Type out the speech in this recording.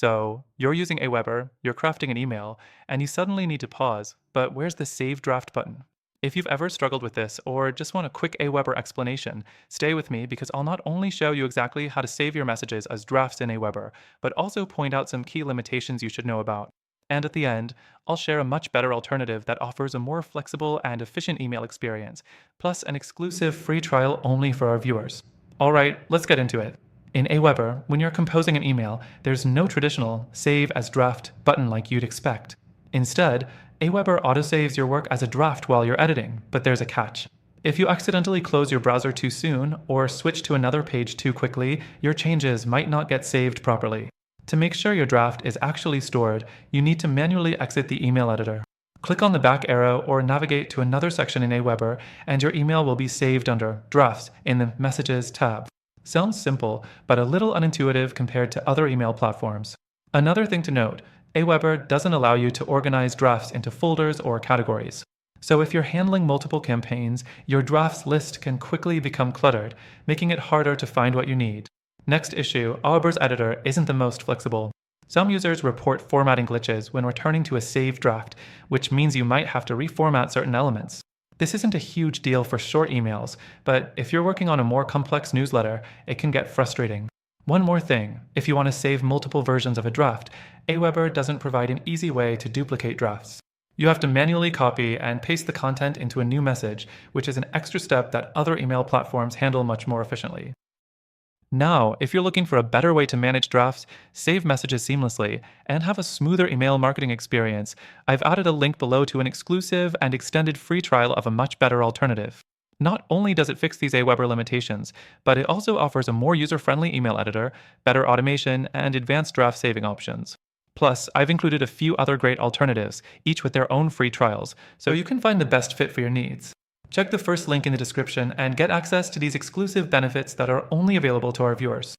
So, you're using AWeber, you're crafting an email, and you suddenly need to pause, but where's the Save Draft button? If you've ever struggled with this or just want a quick AWeber explanation, stay with me because I'll not only show you exactly how to save your messages as drafts in AWeber, but also point out some key limitations you should know about. And at the end, I'll share a much better alternative that offers a more flexible and efficient email experience, plus an exclusive free trial only for our viewers. All right, let's get into it. In AWeber, when you're composing an email, there's no traditional Save as Draft button like you'd expect. Instead, AWeber autosaves your work as a draft while you're editing, but there's a catch. If you accidentally close your browser too soon or switch to another page too quickly, your changes might not get saved properly. To make sure your draft is actually stored, you need to manually exit the email editor. Click on the back arrow or navigate to another section in AWeber, and your email will be saved under Drafts in the Messages tab. Sounds simple, but a little unintuitive compared to other email platforms. Another thing to note, AWeber doesn't allow you to organize drafts into folders or categories. So if you're handling multiple campaigns, your drafts list can quickly become cluttered, making it harder to find what you need. Next issue, AWeber's editor isn't the most flexible. Some users report formatting glitches when returning to a saved draft, which means you might have to reformat certain elements. This isn't a huge deal for short emails, but if you're working on a more complex newsletter, it can get frustrating. One more thing, if you want to save multiple versions of a draft, AWeber doesn't provide an easy way to duplicate drafts. You have to manually copy and paste the content into a new message, which is an extra step that other email platforms handle much more efficiently. Now, if you're looking for a better way to manage drafts, save messages seamlessly, and have a smoother email marketing experience, I've added a link below to an exclusive and extended free trial of a much better alternative. Not only does it fix these AWeber limitations, but it also offers a more user-friendly email editor, better automation, and advanced draft saving options. Plus, I've included a few other great alternatives, each with their own free trials, so you can find the best fit for your needs. Check the first link in the description and get access to these exclusive benefits that are only available to our viewers.